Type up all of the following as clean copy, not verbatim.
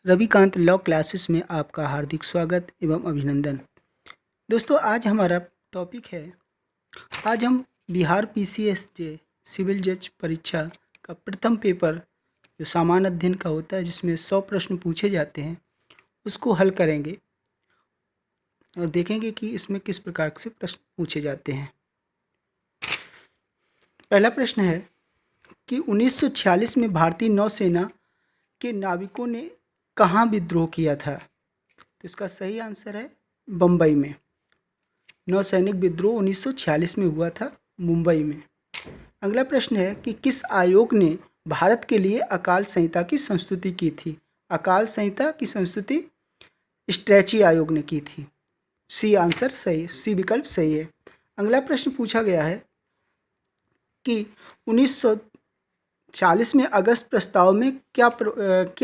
Ravikant law classes में आपका हार्दिक स्वागत एवं अभिनंदन। दोस्तों, आज हमारा टॉपिक है, आज हम बिहार पीसीएस जे सिविल जज परीक्षा का प्रथम पेपर जो सामान्य अध्ययन का होता है, जिसमें 100 प्रश्न पूछे जाते हैं, उसको हल करेंगे और देखेंगे कि इसमें किस प्रकार से प्रश्न पूछे जाते हैं। पहला प्रश्न है कि 1946 में भारतीय नौसेना के नाविकों ने कहाँ विद्रोह किया था? तो इसका सही आंसर है बम्बई में। नौसैनिक विद्रोह 1946 में हुआ था, मुंबई में। अगला प्रश्न है कि किस आयोग ने भारत के लिए अकाल संहिता की संस्तुति की थी? अकाल संहिता की संस्तुति स्ट्रैची आयोग ने की थी। सी आंसर सही, सी विकल्प सही है। अगला प्रश्न पूछा गया है कि 1940 में अगस्त प्रस्ताव में क्या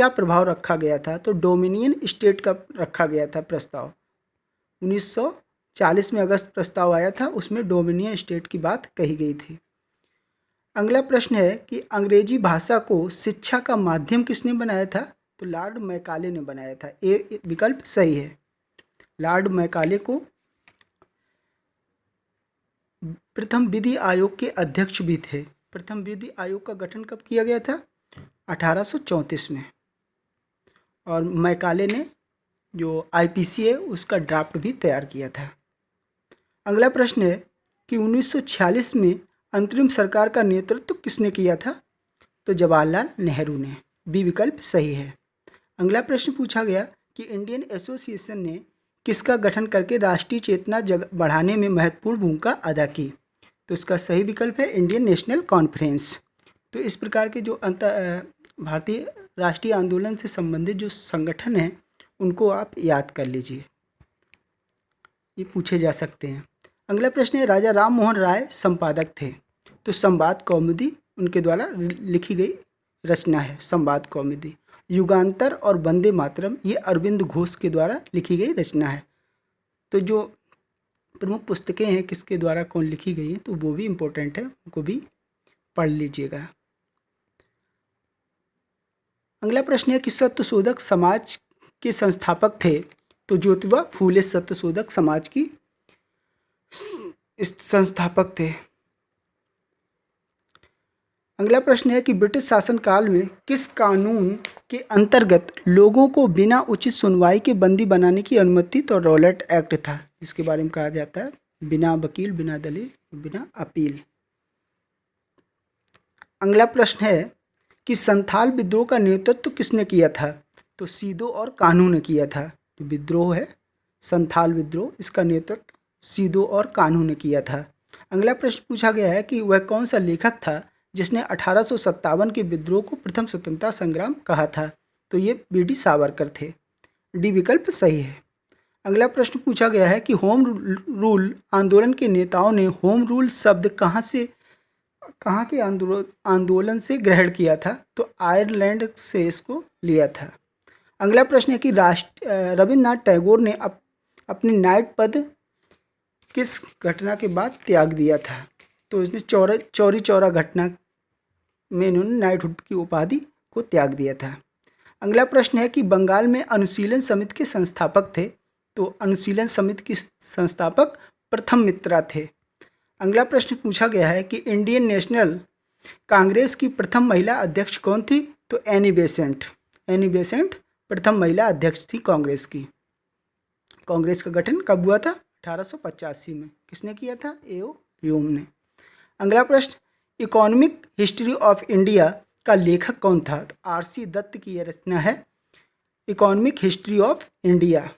प्रभाव रखा गया था? तो डोमिनियन स्टेट का रखा गया था प्रस्ताव। 1940 में अगस्त प्रस्ताव आया था, उसमें डोमिनियन स्टेट की बात कही गई थी। अगला प्रश्न है कि अंग्रेजी भाषा को शिक्षा का माध्यम किसने बनाया था? तो लॉर्ड मैकाले ने बनाया था। ए विकल्प सही है। लॉर्ड मैकाले को प्रथम विधि आयोग के अध्यक्ष भी थे। प्रथम विधि आयोग का गठन कब किया गया था? 1834 में। और मैकाले ने जो आईपीसी है उसका ड्राफ्ट भी तैयार किया था। अगला प्रश्न है कि 1946 में अंतरिम सरकार का नेतृत्व किसने किया था? तो जवाहरलाल नेहरू ने। बी विकल्प सही है। अगला प्रश्न पूछा गया कि इंडियन एसोसिएशन ने किसका गठन करके राष्ट्रीय चेतना बढ़ाने में महत्वपूर्ण भूमिका अदा की? तो इसका सही विकल्प है इंडियन नेशनल कॉन्फ्रेंस। तो इस प्रकार के जो भारतीय राष्ट्रीय आंदोलन से संबंधित जो संगठन हैं, उनको आप याद कर लीजिए, ये पूछे जा सकते हैं। अगला प्रश्न है, राजा राम मोहन राय संपादक थे, तो संवाद कौमुदी उनके द्वारा लिखी गई रचना है। संवाद कौमुदी, युगांतर और वंदे मातरम ये अरविंद घोष के द्वारा लिखी गई रचना है। तो जो प्रमुख पुस्तकें हैं किसके द्वारा कौन लिखी गई हैं, तो वो भी इम्पोर्टेंट है, उनको भी पढ़ लीजिएगा। अगला प्रश्न है कि सत्यशोधक समाज के संस्थापक थे, तो ज्योतिबा फूले सत्यशोधक समाज की संस्थापक थे। अगला प्रश्न है कि ब्रिटिश शासनकाल में किस कानून के अंतर्गत लोगों को बिना उचित सुनवाई के बंदी बनाने की अनुमति? तो रॉलेट एक्ट था, जिसके बारे में कहा जाता है बिना वकील, बिना दलील, बिना अपील। अगला प्रश्न है कि संथाल विद्रोह का नेतृत्व किसने किया था? तो सीदो और कान्हू ने किया था। जो विद्रोह है संथाल विद्रोह, इसका नेतृत्व सीदो और कान्हू ने किया था। अगला प्रश्न पूछा गया है कि वह कौन सा लेखक था जिसने 1857 के विद्रोह को प्रथम स्वतंत्रता संग्राम कहा था? तो ये बीडी सावरकर थे। डी विकल्प सही है। अगला प्रश्न पूछा गया है कि होम रूल आंदोलन के नेताओं ने होम रूल शब्द कहाँ के आंदोलन से ग्रहण किया था? तो आयरलैंड से इसको लिया था। अगला प्रश्न है कि रविन्द्रनाथ टैगोर ने अपनी नाइट पद किस घटना के बाद त्याग दिया था? तो इसने चौरी चौरा घटना में इन्होंने नाइटहुड की उपाधि को त्याग दिया था। अगला प्रश्न है कि बंगाल में अनुशीलन समिति के संस्थापक थे, तो अनुशीलन समिति के संस्थापक प्रथम मित्रा थे। अगला प्रश्न पूछा गया है कि इंडियन नेशनल कांग्रेस की प्रथम महिला अध्यक्ष कौन थी? तो एनी बेसेंट। एनी बेसेंट प्रथम महिला अध्यक्ष थी कांग्रेस की। कांग्रेस का गठन कब हुआ था? 1885 में। किसने किया था? एओ ह्यूम ने। अगला प्रश्न, इकोनॉमिक हिस्ट्री ऑफ इंडिया का लेखक कौन था? तो आरसी दत्त की यह रचना है, इकोनॉमिक हिस्ट्री ऑफ इंडिया।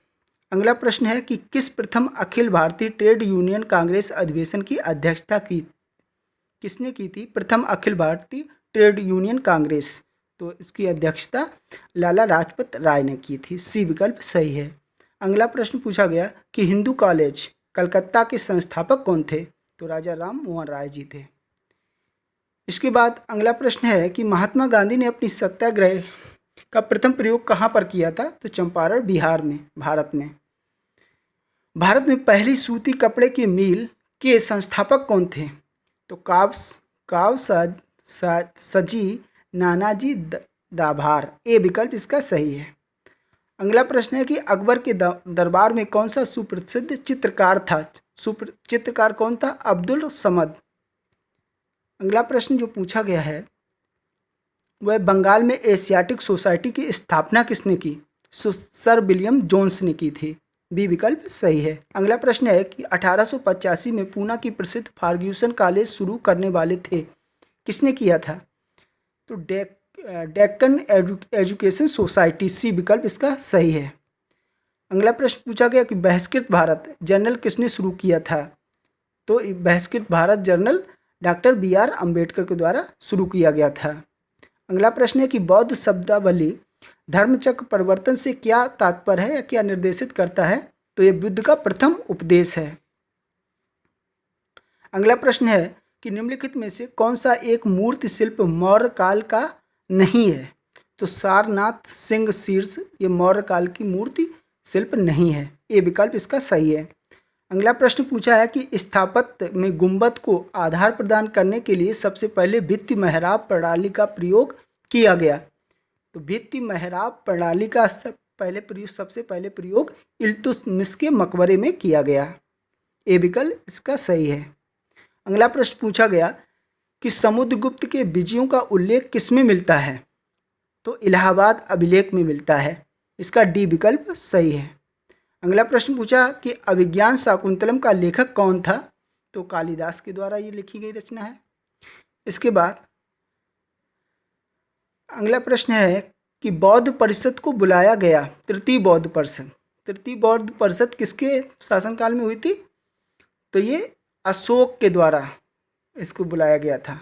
अगला प्रश्न है कि किस प्रथम अखिल भारतीय ट्रेड यूनियन कांग्रेस अधिवेशन की अध्यक्षता किसने की थी? प्रथम अखिल भारतीय ट्रेड यूनियन कांग्रेस, तो इसकी अध्यक्षता लाला लाजपत राय ने की थी। सी विकल्प सही है। अगला प्रश्न पूछा गया कि हिंदू कॉलेज कलकत्ता के संस्थापक कौन थे? तो राजा राम मोहन राय जी थे। इसके बाद अगला प्रश्न है कि महात्मा गांधी ने अपनी सत्याग्रह का प्रथम प्रयोग कहाँ पर किया था? तो चंपारण, बिहार में, भारत में। भारत में पहली सूती कपड़े की मिल के संस्थापक कौन थे? तो काव सजी नानाजी दाभार। ए विकल्प इसका सही है। अगला प्रश्न है कि अकबर के दरबार में कौन सा सुप्रसिद्ध चित्रकार था? चित्रकार कौन था? अब्दुल समद। अगला प्रश्न जो पूछा गया है वह बंगाल में एशियाटिक सोसाइटी की स्थापना किसने की? सर विलियम जोन्स ने की थी। बी विकल्प सही है। अगला प्रश्न है कि 1885 में पूना की प्रसिद्ध फर्ग्यूसन कॉलेज शुरू करने वाले थे, किसने किया था? तो डेक्कन एजुकेशन सोसाइटी, सी विकल्प इसका सही है। अगला प्रश्न पूछा गया कि बहिष्कृत भारत जर्नल किसने शुरू किया था? तो बहिष्कृत Bharat journal doctor BR Ambedkar के द्वारा शुरू किया गया था। अगला प्रश्न है कि बौद्ध शब्दावली धर्मचक्र परिवर्तन से क्या तात्पर्य है या क्या निर्देशित करता है? तो यह बुद्ध का प्रथम उपदेश है। अगला प्रश्न है कि निम्नलिखित में से कौन सा एक मूर्ति शिल्प मौर्य काल का नहीं है? तो सारनाथ सिंह शीर्ष ये मौर्य काल की मूर्ति शिल्प नहीं है। ये विकल्प इसका सही है। अगला प्रश्न पूछा है कि स्थापत्य में गुंबद को आधार प्रदान करने के लिए सबसे पहले भित्ति मेहराब प्रणाली का प्रयोग किया गया। तो भित्ति मेहराब प्रणाली का सबसे पहले प्रयोग इल्तुतमिश के मकबरे में किया गया। ये विकल्प इसका सही है। अगला प्रश्न पूछा गया कि समुद्रगुप्त के विजयों का उल्लेख किसमें मिलता है? तो इलाहाबाद अभिलेख में मिलता है। इसका डी विकल्प सही है। अगला प्रश्न पूछा कि अभिज्ञान शाकुंतलम का लेखक कौन था? तो कालिदास के द्वारा ये लिखी गई रचना है। इसके बाद अगला प्रश्न है कि बौद्ध परिषद को बुलाया गया तृतीय बौद्ध परिषद। तृतीय बौद्ध परिषद किसके शासनकाल में हुई थी? तो ये अशोक के द्वारा इसको बुलाया गया था।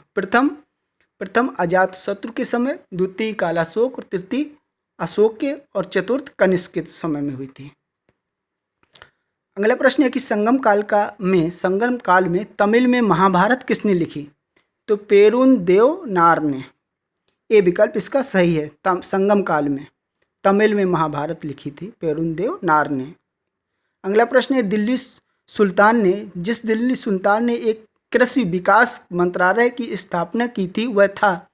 प्रथम अजातशत्रु के समय, द्वितीय कालाशोक और तृतीय अशोक के और चतुर्थ कनिष्क के समय में हुई थी। अगला प्रश्न है कि संगम काल में तमिल में महाभारत किसने लिखी? तो पेरुंदेवनार ने। ये विकल्प इसका सही है। संगम काल में तमिल में महाभारत लिखी थी पेरुंदेवनार ने। अगला प्रश्न है जिस दिल्ली सुल्तान ने एक कृषि विकास मंत्रालय की स्थापना की थी वह था?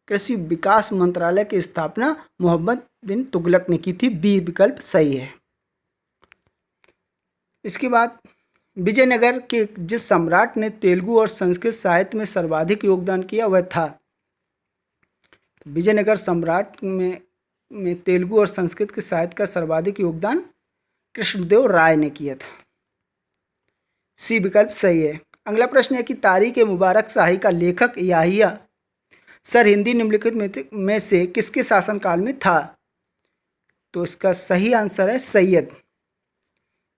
कृषि विकास मंत्रालय की स्थापना मोहम्मद बिन तुगलक ने की थी। बी विकल्प सही है। इसके बाद विजयनगर के जिस सम्राट ने तेलुगु और संस्कृत साहित्य में सर्वाधिक योगदान किया वह था? विजयनगर सम्राट में तेलुगु और संस्कृत के साहित्य का सर्वाधिक योगदान कृष्णदेव राय ने किया था। सी विकल्प सही है। अगला प्रश्न है कि तारीख मुबारक शाही का लेखक याहिया सर हिंदी निम्नलिखित में से किसके शासनकाल में था? तो इसका सही आंसर है सैयद।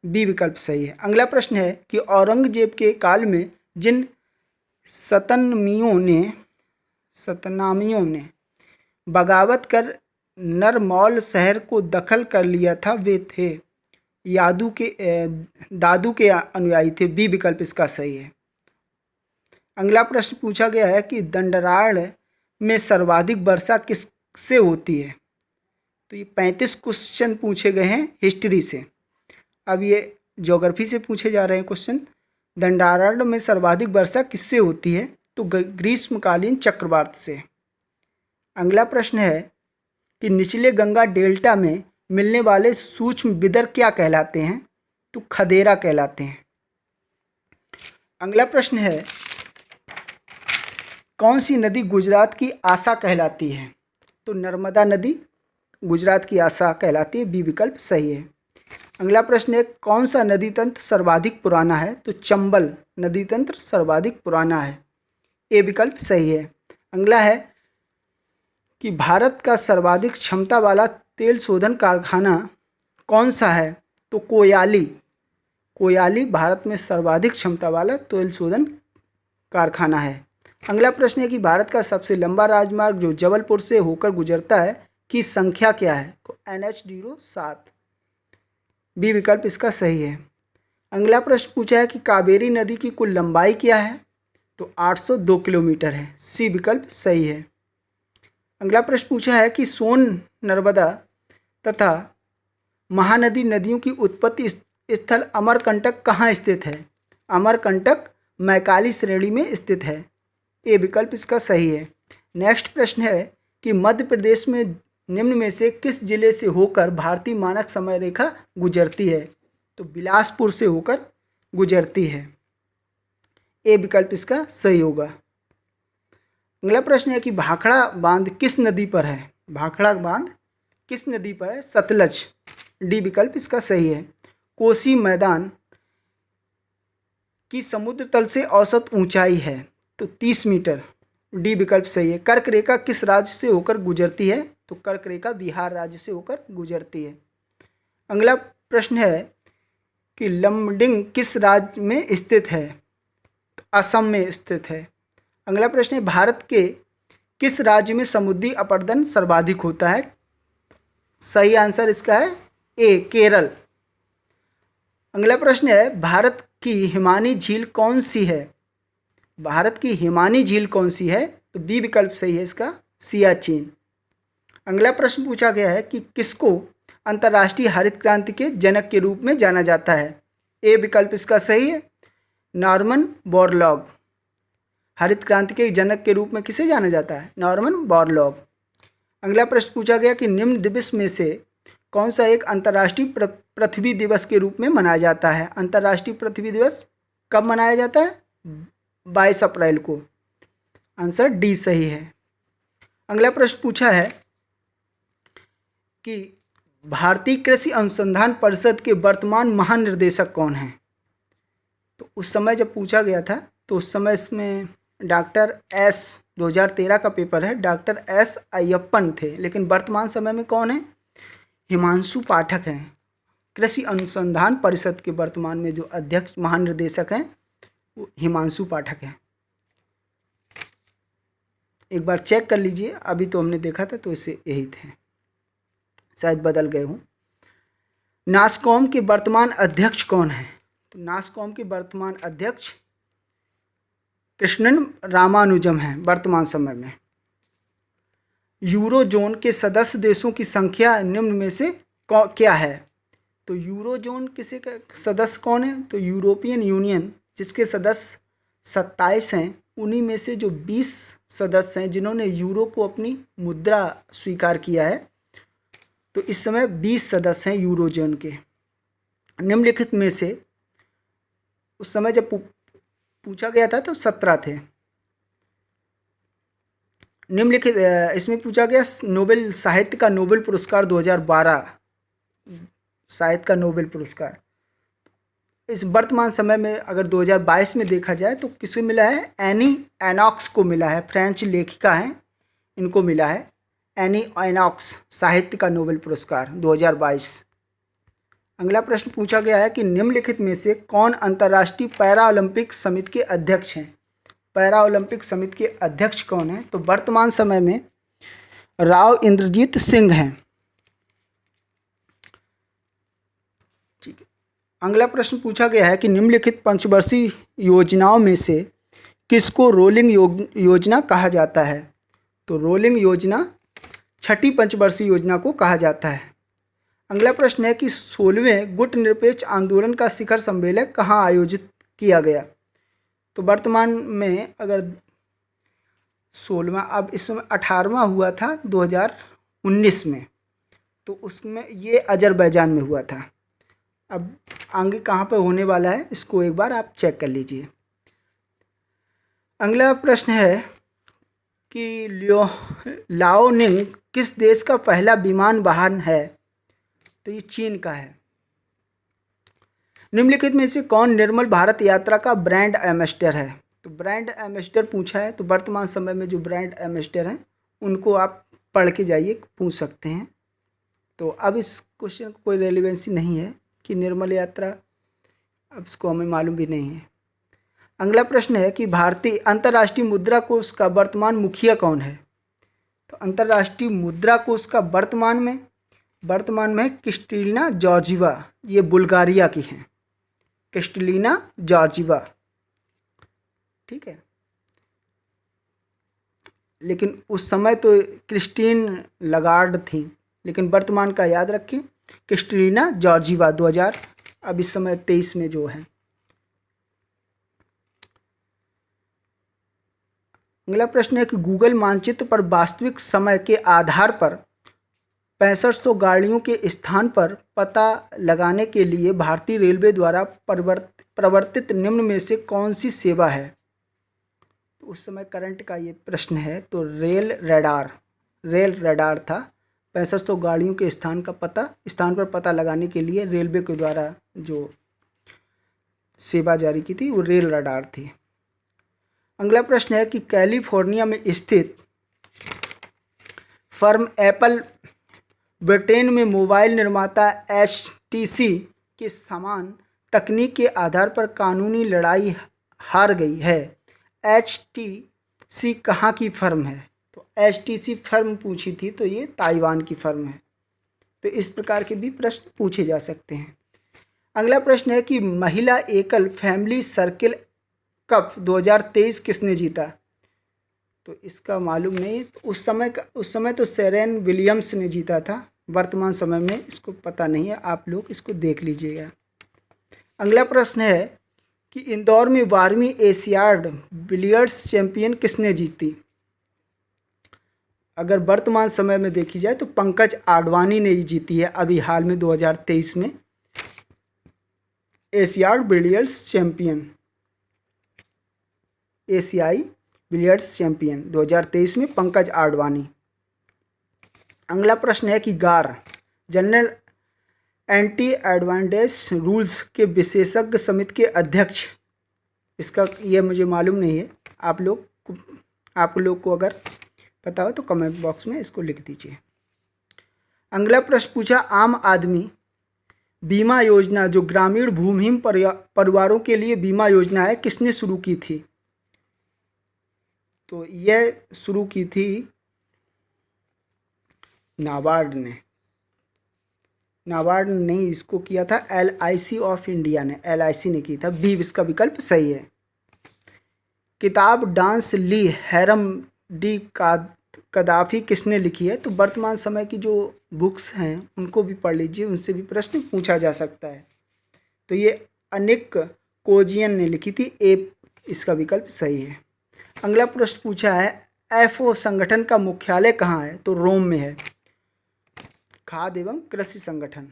बी विकल्प सही है। अगला प्रश्न है कि औरंगजेब के काल में जिन सतनामियों ने बगावत कर नरमौल शहर को दखल कर लिया था वे थे दादू के अनुयायी थे। बी विकल्प इसका सही है। अगला प्रश्न पूछा गया है कि दंडराढ़ में सर्वाधिक वर्षा किससे होती है? तो ये 35 क्वेश्चन पूछे गए हैं हिस्ट्री से। अब ये ज्योग्राफी से पूछे जा रहे हैं क्वेश्चन। दंडारण्य में सर्वाधिक वर्षा किससे होती है? तो ग्रीष्मकालीन चक्रवात से। अगला प्रश्न है कि निचले गंगा डेल्टा में मिलने वाले सूक्ष्म विदर क्या कहलाते हैं? तो खदेरा कहलाते हैं। अगला प्रश्न है कौन सी नदी गुजरात की आशा कहलाती है? तो नर्मदा नदी गुजरात की आशा कहलाती है। बी विकल्प सही है। अगला प्रश्न है कौन सा नदी तंत्र सर्वाधिक पुराना है? तो चंबल नदी तंत्र सर्वाधिक पुराना है। ए विकल्प सही है। अगला है कि भारत का सर्वाधिक क्षमता वाला तेल शोधन कारखाना कौन सा है? तो कोयाली भारत में सर्वाधिक क्षमता वाला तेल शोधन कारखाना है। अगला प्रश्न है कि भारत का सबसे लंबा राजमार्ग जो जबलपुर से होकर गुजरता है की संख्या क्या है? तो NH-07। बी विकल्प इसका सही है। अगला प्रश्न पूछा है कि कावेरी नदी की कुल लंबाई क्या है? तो 802 किलोमीटर है। सी विकल्प सही है। अगला प्रश्न पूछा है कि सोन, नर्मदा तथा महानदी नदियों की उत्पत्ति स्थल अमरकंटक कहाँ स्थित है? अमरकंटक मैकाली श्रेणी में स्थित है। ए विकल्प इसका सही है। नेक्स्ट प्रश्न है कि मध्य प्रदेश में निम्न में से किस जिले से होकर भारतीय मानक समय रेखा गुजरती है? तो बिलासपुर से होकर गुजरती है। ए विकल्प इसका सही होगा। अगला प्रश्न है कि भाखड़ा बांध किस नदी पर है? भाखड़ा बांध किस नदी पर है? सतलज। डी विकल्प इसका सही है। कोसी मैदान की समुद्र तल से औसत ऊंचाई है? तो 30 मीटर। डी विकल्प सही है। कर्क रेखा किस राज्य से होकर गुजरती है? तो कर्क रेखा बिहार राज्य से होकर गुजरती है। अगला प्रश्न है कि लमडिंग किस राज्य में स्थित है? तो असम में स्थित है। अगला प्रश्न है भारत के किस राज्य में समुद्री अपरदन सर्वाधिक होता है? सही आंसर इसका है ए केरल। अगला प्रश्न है भारत की हिमानी झील कौन सी है? भारत की हिमानी झील कौन सी है? तो बी विकल्प सही है इसका सियाचिन। अगला प्रश्न पूछा गया है कि किसको अंतर्राष्ट्रीय हरित क्रांति के जनक के रूप में जाना जाता है? ए विकल्प इसका सही है नॉर्मन बोरलॉग। हरित क्रांति के जनक के रूप में किसे जाना जाता है? Norman Borlaug. अगला प्रश्न पूछा गया कि निम्न दिवस में से कौन सा एक अंतर्राष्ट्रीय पृथ्वी दिवस के रूप में मनाया जाता है? अंतर्राष्ट्रीय पृथ्वी दिवस कब मनाया जाता है? 22 अप्रैल को। आंसर डी सही है। अगला प्रश्न पूछा है कि भारतीय कृषि अनुसंधान परिषद के वर्तमान महानिर्देशक कौन हैं? तो उस समय जब पूछा गया था तो उस समय इसमें डॉक्टर एस 2013 का पेपर है, डॉक्टर एस अय्यप्पन थे, लेकिन वर्तमान समय में कौन है? हिमांशु पाठक हैं। कृषि अनुसंधान परिषद के वर्तमान में जो अध्यक्ष महानिर्देशक हैं वो हिमांशु पाठक हैं। एक बार चेक कर लीजिए, अभी तो हमने देखा था तो इससे यही थे, शायद बदल गए हों। नासकॉम के वर्तमान अध्यक्ष कौन है? तो नासकॉम के वर्तमान अध्यक्ष कृष्णन रामानुजम हैं वर्तमान समय में। यूरो जोन के सदस्य देशों की संख्या निम्न में से क्या है? तो यूरो जोन किसे का सदस्य कौन है? तो यूरोपियन यूनियन जिसके सदस्य 27 हैं, उन्हीं में से जो 20 सदस्य हैं जिन्होंने यूरो को अपनी मुद्रा स्वीकार किया है, तो इस समय 20 सदस्य हैं यूरो जोन के। निम्नलिखित में से उस समय जब पूछा गया था तो 17 थे। निम्नलिखित इसमें पूछा गया नोबेल साहित्य का नोबेल पुरस्कार 2012 साहित्य का नोबेल पुरस्कार इस वर्तमान समय में अगर 2022 में देखा जाए तो किसे मिला है? एनी एनॉक्स को मिला है। फ्रेंच लेखिका हैं, इनको मिला है एनी एनॉक्स साहित्य का नोबेल पुरस्कार 2022। अगला प्रश्न पूछा गया है कि निम्नलिखित में से कौन अंतर्राष्ट्रीय पैरा ओलंपिक समिति के अध्यक्ष हैं? पैरा ओलंपिक समिति के अध्यक्ष कौन हैं? तो वर्तमान समय में राव इंद्रजीत सिंह हैं। ठीक है। अगला प्रश्न पूछा गया है कि निम्नलिखित पंचवर्षीय योजनाओं में से किसको रोलिंग योजना कहा जाता है? तो रोलिंग योजना छठी पंचवर्षीय योजना को कहा जाता है। अगला प्रश्न है कि 16वें गुट निरपेक्ष आंदोलन का शिखर सम्मेलन कहाँ आयोजित किया गया? तो वर्तमान में अगर 16वां, अब इस समय 18वां हुआ था 2019 में, तो उसमें ये अजरबैजान में हुआ था। अब आगे कहाँ पर होने वाला है इसको एक बार आप चेक कर लीजिए। अगला प्रश्न है कि लाओनिंग किस देश का पहला विमान वाहन है? तो ये चीन का है। निम्नलिखित में से कौन निर्मल भारत यात्रा का ब्रांड एम्बेसडर है? तो ब्रांड एम्बेसडर पूछा है, तो वर्तमान समय में जो ब्रांड एम्बेसडर हैं उनको आप पढ़ के जाइए, पूछ सकते हैं। तो अब इस क्वेश्चन को कोई रेलिवेंसी नहीं है कि निर्मल यात्रा, अब इसको हमें मालूम भी नहीं है। अगला प्रश्न है कि भारतीय अंतर्राष्ट्रीय मुद्रा कोष का वर्तमान मुखिया कौन है? तो अंतर्राष्ट्रीय मुद्रा कोष का वर्तमान में क्रिस्टलिना जॉर्जिवा, ये बुल्गारिया की हैं, क्रिस्टलिना जॉर्जिवा। ठीक है, लेकिन उस समय तो क्रिस्टीन लगार्ड थी, लेकिन वर्तमान का याद रखें क्रिस्टलिना जॉर्जिवा 2000, अब इस समय 23 में जो है। अगला प्रश्न है कि गूगल मानचित्र पर वास्तविक समय के आधार पर 6500 गाड़ियों के स्थान पर पता लगाने के लिए भारतीय रेलवे द्वारा प्रवर्तित निम्न में से कौन सी सेवा है? तो उस समय करंट का ये प्रश्न है। तो रेल रडार था। 6500 गाड़ियों के स्थान पर पता लगाने के लिए रेलवे के द्वारा जो सेवा जारी की थी वो रेल रडार थी। अगला प्रश्न है कि कैलिफोर्निया में स्थित फर्म एप्पल ब्रिटेन में मोबाइल निर्माता HTC के समान तकनीक के आधार पर कानूनी लड़ाई हार गई है। HTC कहाँ की फर्म है? तो HTC फर्म पूछी थी तो ये ताइवान की फर्म है। तो इस प्रकार के भी प्रश्न पूछे जा सकते हैं। अगला प्रश्न है कि महिला एकल फैमिली सर्किल कप 2023 किसने जीता? तो इसका मालूम नहीं। उस समय तो सेरेन विलियम्स ने जीता था। वर्तमान समय में इसको पता नहीं है, आप लोग इसको देख लीजिएगा। अगला प्रश्न है कि इंदौर में 12वीं एशियाड बिलियर्ड्स चैंपियन किसने जीती? अगर वर्तमान समय में देखी जाए तो पंकज आडवाणी ने ही जीती है अभी हाल में 2023 में एशियाड बिलियर्ड्स चैंपियन। एशियाई बिलियर्ड्स चैंपियन 2023 में पंकज आडवाणी। अगला प्रश्न है कि गार जनरल एंटी एडवांटेज रूल्स के विशेषज्ञ समिति के अध्यक्ष, इसका ये मुझे मालूम नहीं है। आप लोग को अगर पता हो तो कमेंट बॉक्स में इसको लिख दीजिए। अगला प्रश्न पूछा आम आदमी बीमा योजना जो ग्रामीण भूमिहीन परिवारों के लिए बीमा योजना है किसने शुरू की थी? तो यह शुरू की थी नाबार्ड ने नहीं, इसको किया था LIC ऑफ इंडिया ने, LIC ने की था। बी इसका विकल्प सही है। किताब डांस ली हैरम डी कदाफी किसने लिखी है? तो वर्तमान समय की जो बुक्स हैं उनको भी पढ़ लीजिए, उनसे भी प्रश्न पूछा जा सकता है। तो ये अनिक कोजियन ने लिखी थी। ए इसका विकल्प सही है। अगला प्रश्न पूछा है FAO संगठन का मुख्यालय कहाँ है? तो रोम में है। खाद्य एवं कृषि संगठन,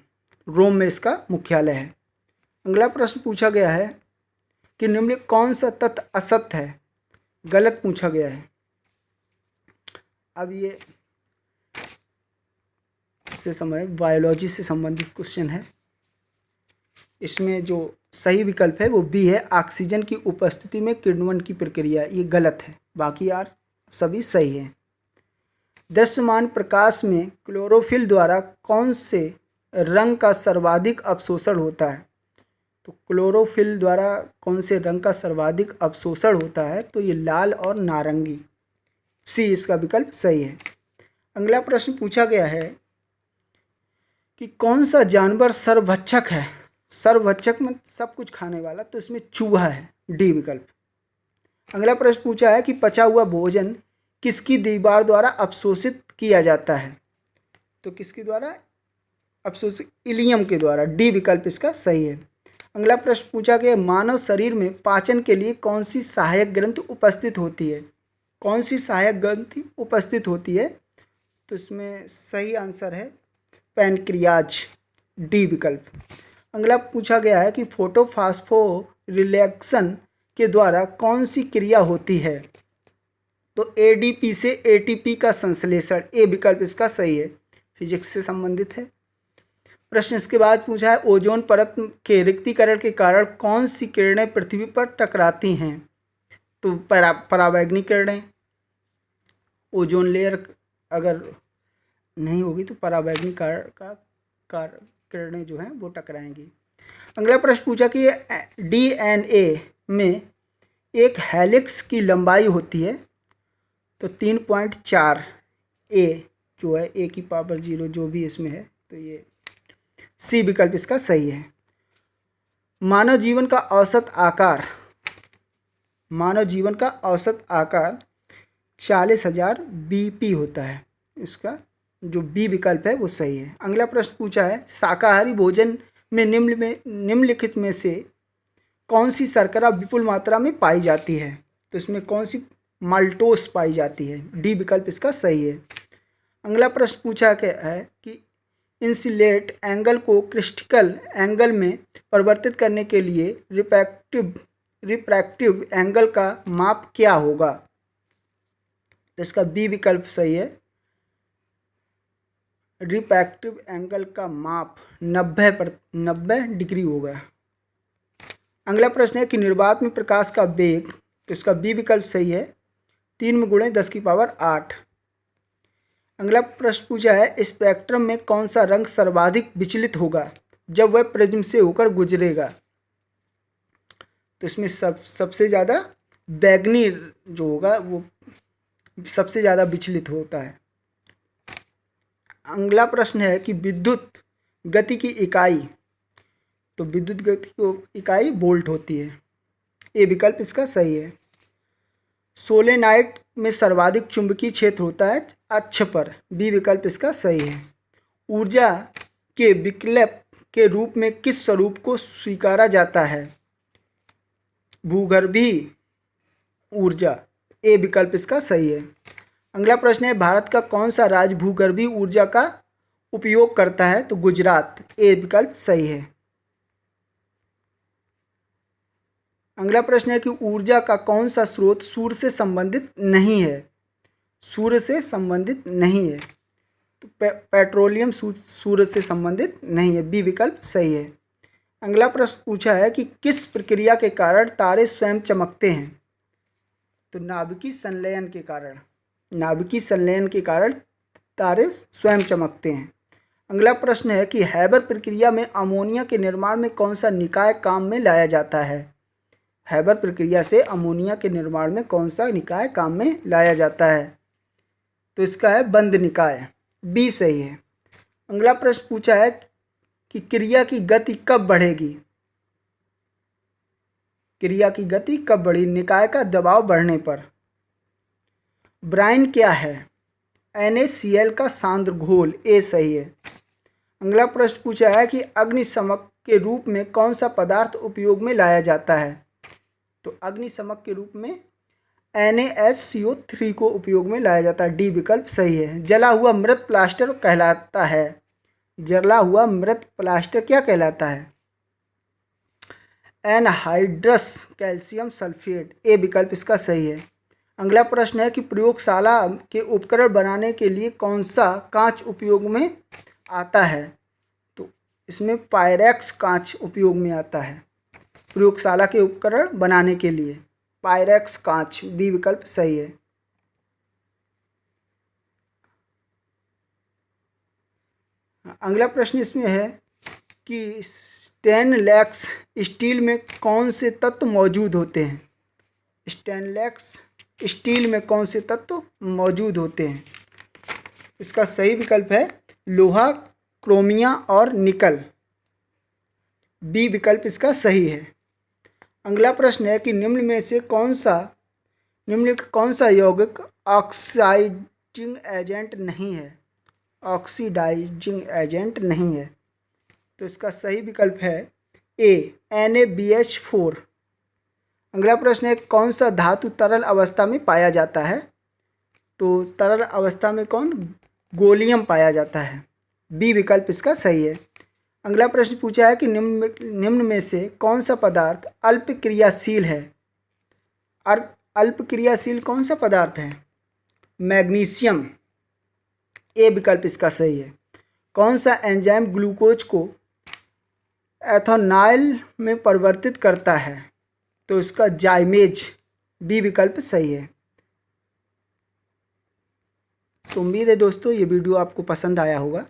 रोम में इसका मुख्यालय है। अगला प्रश्न पूछा गया है कि निम्न कौन सा तथ्य असत्य है? गलत पूछा गया है। अब ये बायोलॉजी से संबंधित क्वेश्चन है। इसमें जो सही विकल्प है वो बी है, ऑक्सीजन की उपस्थिति में किण्वन की प्रक्रिया। ये गलत है, बाकी यार सभी सही है। दृश्यमान प्रकाश में क्लोरोफिल द्वारा कौन से रंग का सर्वाधिक अवशोषण होता है? तो क्लोरोफिल द्वारा कौन से रंग का सर्वाधिक अवशोषण होता है? तो ये लाल और नारंगी। सी इसका विकल्प सही है। अगला प्रश्न पूछा गया है कि कौन सा जानवर सर्वभक्षक है? सर्वभक्षक में सब कुछ खाने वाला, तो इसमें चूहा है, डी विकल्प। अगला प्रश्न पूछा है कि पचा हुआ भोजन किसकी दीवार द्वारा अवशोषित किया जाता है? तो किसके द्वारा अवशोषित? इलियम के द्वारा, डी विकल्प इसका सही है। अगला प्रश्न पूछा गया मानव शरीर में पाचन के लिए कौन सी सहायक ग्रंथि उपस्थित होती है? कौन सी सहायक ग्रंथि उपस्थित होती है? तो इसमें सही आंसर है पैनक्रियाज, डी विकल्प। अगला पूछा गया है कि फोटोफॉस्फोरिलेशन के द्वारा कौन सी क्रिया होती है? तो ADP से ATP का संश्लेषण, ए विकल्प इसका सही है, फिजिक्स से संबंधित है। प्रश्न इसके बाद पूछा है ओजोन परत के रिक्तीकरण के कारण कौन सी किरणें पृथ्वी पर टकराती हैं? तो परावैंगनिक किरणें। ओजोन लेयर अगर नहीं होगी तो परावैंगनिक किरणें जो हैं वो टकराएंगी। अगला प्रश्न पूछा कि DNA में एक हेलिक्स की लंबाई होती है तो 3.4 A जो है A⁻0 जो भी इसमें है, तो ये सी विकल्प इसका सही है। मानव जीवन का औसत आकार 40,000 BP होता है, इसका जो बी विकल्प है वो सही है। अगला प्रश्न पूछा है शाकाहारी भोजन में निम्नलिखित में से कौन सी शर्करा विपुल मात्रा में पाई जाती है? तो इसमें कौन सी माल्टोस पाई जाती है? डी विकल्प इसका सही है। अगला प्रश्न पूछा क्या है कि इंसिलेट एंगल को क्रिस्टिकल एंगल में परिवर्तित करने के लिए रिफ्रैक्टिव एंगल का माप क्या होगा। तो इसका बी विकल्प सही है। रिफ्रैक्टिव एंगल का माप 90 डिग्री होगा। अगला प्रश्न है कि निर्वात में प्रकाश का वेग। तो इसका बी विकल्प सही है, 3 में गुणे 10⁸। अगला प्रश्न पूछा है स्पेक्ट्रम में कौन सा रंग सर्वाधिक विचलित होगा जब वह प्रिज्म से होकर गुजरेगा। तो इसमें सबसे ज़्यादा बैगनी जो होगा वो सबसे ज़्यादा विचलित होता है। अगला प्रश्न है कि विद्युत गति की इकाई। तो विद्युत गति की इकाई वोल्ट होती है। ये विकल्प इसका सही है। सोलेनाइड में सर्वाधिक चुंबकीय क्षेत्र होता है अक्ष पर। बी विकल्प इसका सही है। ऊर्जा के विकल्प के रूप में किस स्वरूप को स्वीकारा जाता है। भूगर्भीय ऊर्जा। ए विकल्प इसका सही है। अगला प्रश्न है भारत का कौन सा राज्य भूगर्भीय ऊर्जा का उपयोग करता है। तो गुजरात। ए विकल्प सही है। अगला प्रश्न है कि ऊर्जा का कौन सा स्रोत सूर्य से संबंधित नहीं है। सूर्य से संबंधित नहीं है तो पेट्रोलियम सूर्य से संबंधित नहीं है। बी विकल्प सही है। अगला प्रश्न पूछा है कि किस प्रक्रिया के कारण तारे स्वयं चमकते हैं। तो नाभिकीय संलयन के कारण। नाभिकीय संलयन के कारण तारे स्वयं चमकते हैं। अगला प्रश्न है कि हैबर प्रक्रिया में अमोनिया के निर्माण में कौन सा निकाय काम में लाया जाता है। हैबर प्रक्रिया से अमोनिया के निर्माण में कौन सा निकाय काम में लाया जाता है। तो इसका है बंद निकाय। बी सही है। अगला प्रश्न पूछा है कि क्रिया की गति कब बढ़ेगी। क्रिया की गति कब बढ़ी। निकाय का दबाव बढ़ने पर। ब्राइन क्या है। NaCl का सांद्र घोल। ए सही है। अगला प्रश्न पूछा है कि अग्निशमक के रूप में कौन सा पदार्थ उपयोग में लाया जाता है। तो अग्निशमक के रूप में NaHCO3 को उपयोग में लाया जाता है। डी विकल्प सही है। जला हुआ मृत प्लास्टर कहलाता है। जला हुआ मृत प्लास्टर क्या कहलाता है। Anhydrous calcium sulphate. ए विकल्प इसका सही है। अगला प्रश्न है कि प्रयोगशाला के उपकरण बनाने के लिए कौन सा कांच उपयोग में आता है। तो इसमें पायरेक्स कांच उपयोग में आता है। प्रयोगशाला के उपकरण बनाने के लिए पायरेक्स कांच। बी विकल्प सही है। अगला प्रश्न इसमें है कि स्टेनलेस स्टील में कौन से तत्व मौजूद होते हैं। स्टेनलेस स्टील में कौन से तत्व मौजूद होते हैं। इसका सही विकल्प है लोहा, क्रोमियम और निकल। बी विकल्प इसका सही है। अगला प्रश्न है कि निम्न में कौन सा यौगिक ऑक्सीडाइजिंग एजेंट नहीं है। ऑक्सीडाइजिंग एजेंट नहीं है तो इसका सही विकल्प है ए NaBH4। अगला प्रश्न है कौन सा धातु तरल अवस्था में पाया जाता है। तो तरल अवस्था में गोलियम पाया जाता है। बी विकल्प इसका सही है। अगला प्रश्न पूछा है कि निम्न में से कौन सा पदार्थ अल्प क्रियाशील है। अल्प क्रियाशील कौन सा पदार्थ है। मैग्नीशियम। ए विकल्प इसका सही है। कौन सा एंजाइम ग्लूकोज को एथेनॉल में परिवर्तित करता है। तो इसका जाइमेज। बी विकल्प सही है। तो उम्मीद है दोस्तों ये वीडियो आपको पसंद आया होगा।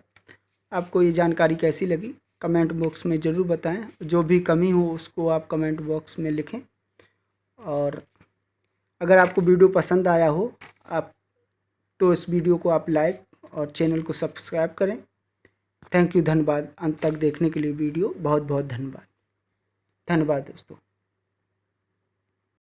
आपको ये जानकारी कैसी लगी कमेंट बॉक्स में ज़रूर बताएं। जो भी कमी हो उसको आप कमेंट बॉक्स में लिखें। और अगर आपको वीडियो पसंद आया हो तो इस वीडियो को आप लाइक और चैनल को सब्सक्राइब करें। थैंक यू, धन्यवाद। अंत तक देखने के लिए वीडियो बहुत बहुत धन्यवाद। धन्यवाद दोस्तों।